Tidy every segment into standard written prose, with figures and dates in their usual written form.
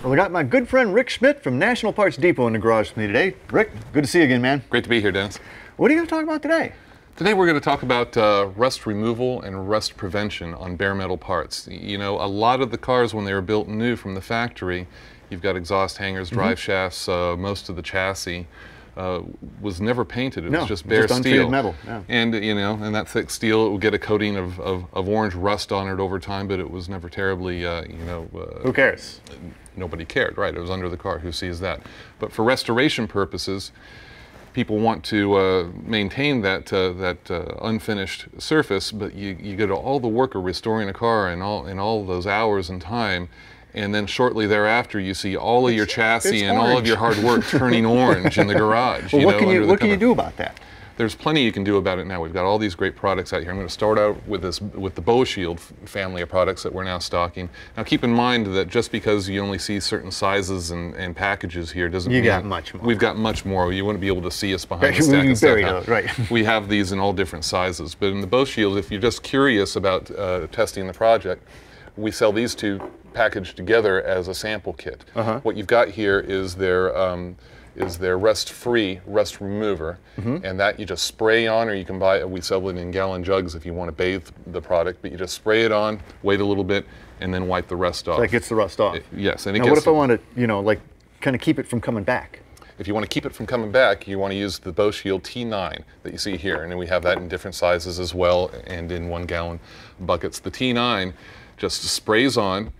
Well, I got my good friend Rick Schmidt from National Parts Depot in the garage with me today. Rick, good to see you again, man. Great to be here, Dennis. What are you going to talk about today? Today we're going to talk about rust removal and rust prevention on bare metal parts. You know, a lot of the cars when they were built new from the factory, you've got exhaust hangers, drive shafts, most of the chassis was never painted. It was just bare steel. Metal. Yeah. And you know, and that thick steel, it would get a coating of orange rust on it over time, but it was never terribly, who cares? Nobody cared, right? It was under the car. Who sees that? But for restoration purposes, people want to maintain that unfinished surface, but you go to all the work of restoring a car and all those hours and time, and then shortly thereafter you see all of your chassis and all of your hard work turning orange in the garage. Well, what can you do about that? There's plenty you can do about it now. We've got all these great products out here. I'm going to start out with the Bow Shield family of products that we're now stocking. Now keep in mind that just because you only see certain sizes and packages here doesn't mean got much more. We've got much more. You wouldn't be able to see us behind the stack of stuff. Right. We have these in all different sizes. But in the Bow Shield, if you're just curious about testing the project, we sell these two packaged together as a sample kit. What you've got here is their rust-free rust remover, and that you just spray on, or you can buy it. We sell it in gallon jugs if you want to bathe the product, but you just spray it on, wait a little bit, and then wipe the rust off. So that gets the rust off. Yes. And now what if I want to, like, kind of keep it from coming back? If you want to keep it from coming back, you want to use the Bow Shield T9 that you see here, and then we have that in different sizes as well, and in 1 gallon buckets. The T9 just sprays on,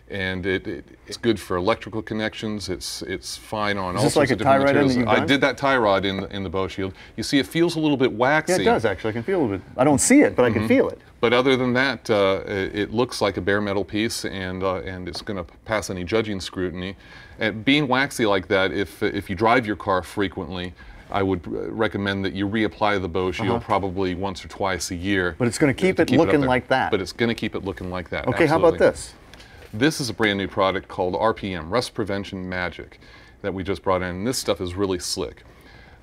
and it's good for electrical connections. It's fine on all sorts of different materials. I did that tie rod in the Bow Shield. You see, it feels a little bit waxy. Yeah, it does actually. I can feel it. I don't see it, but I can feel it. But other than that, it looks like a bare metal piece, and it's going to pass any judging scrutiny. And being waxy like that, if you drive your car frequently, I would recommend that you reapply the Bow Shield probably once or twice a year. But it's going to keep it looking like that. But it's going to keep it looking like that. Okay, how about this? This is a brand new product called RPM, Rust Prevention Magic, that we just brought in. And this stuff is really slick.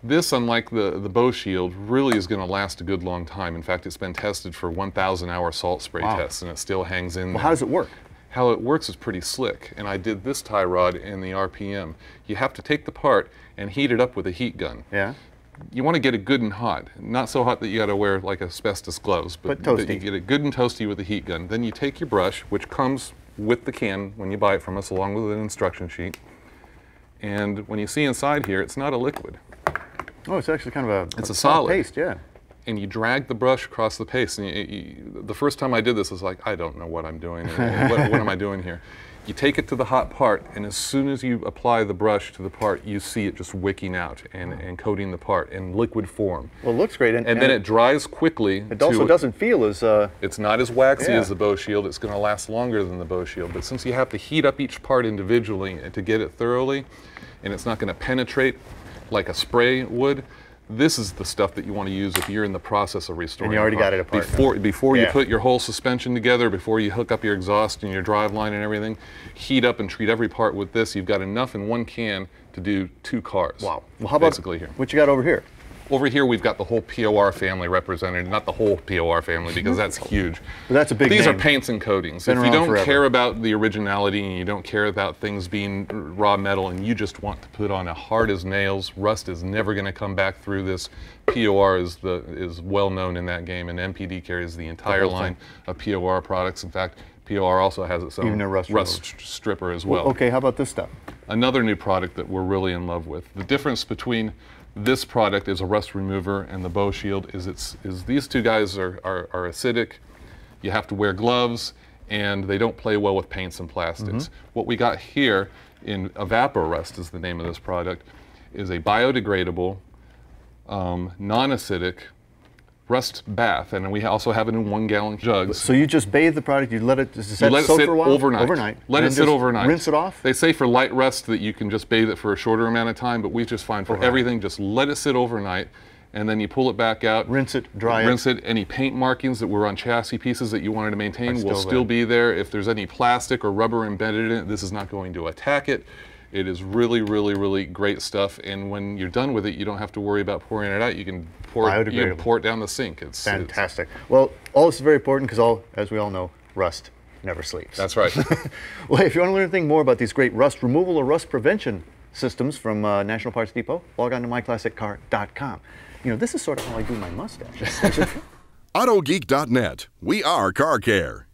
This, unlike the Bow Shield, really is going to last a good long time. In fact, it's been tested for 1,000-hour salt spray tests, and it still hangs in there. Well, how does it work? How it works is pretty slick, and I did this tie rod in the RPM. You have to take the part and heat it up with a heat gun. Yeah. You want to get it good and hot. Not so hot that you got to wear like asbestos gloves, but toasty. You get it good and toasty with a heat gun. Then you take your brush, which comes with the can when you buy it from us, along with an instruction sheet. And when you see inside here, it's not a liquid. Oh, it's actually kind of a solid paste, yeah. And you drag the brush across the paste. And the first time I did this, I was like, I don't know what I'm doing. What am I doing here? You take it to the hot part, and as soon as you apply the brush to the part, you see it just wicking out and coating the part in liquid form. Well, it looks great. And then it dries quickly. It also doesn't feel as... It's not as waxy as the Bow Shield. It's going to last longer than the Bow Shield. But since you have to heat up each part individually to get it thoroughly, and it's not going to penetrate like a spray would, this is the stuff that you want to use if you're in the process of restoring. And you already got it apart. Before you put your whole suspension together, before you hook up your exhaust and your drive line and everything, heat up and treat every part with this. You've got enough in one can to do 2 cars. Wow. Well, how about here? What you got over here? Over here we've got the whole POR family represented, not the whole POR family because that's huge. But that's a big These name. are paints and coatings. Been if you don't forever. care about the originality and you don't care about things being raw metal and you just want to put on a hard as nails, rust is never going to come back through this. POR is well known in that game, and NPD carries the entire line of POR products. In fact, POR also has its own rust stripper as well. Okay, how about this stuff? Another new product that we're really in love with. The difference between this product is a rust remover and the Bow Shield is these two guys are acidic. You have to wear gloves, and they don't play well with paints and plastics. What we got here in Evapo-Rust is the name of this product, is a biodegradable, non-acidic rust bath, and we also have it in 1 gallon jugs. So you just bathe the product, you let it sit for a while? Overnight. Let it sit overnight. Rinse it off? They say for light rust that you can just bathe it for a shorter amount of time, but we just find for everything, just let it sit overnight, and then you pull it back out. Rinse it, dry it. Rinse it. Any paint markings that were on chassis pieces that you wanted to maintain will still be there. If there's any plastic or rubber embedded in it, this is not going to attack it. It is really, really, really great stuff, and when you're done with it, you don't have to worry about pouring it out. You can pour it down the sink. Fantastic. Well, all this is very important because, as we all know, rust never sleeps. That's right. Well, if you want to learn anything more about these great rust removal or rust prevention systems from National Parts Depot, log on to myclassiccar.com. You know, this is sort of how I do my mustache. AutoGeek.net. We are car care.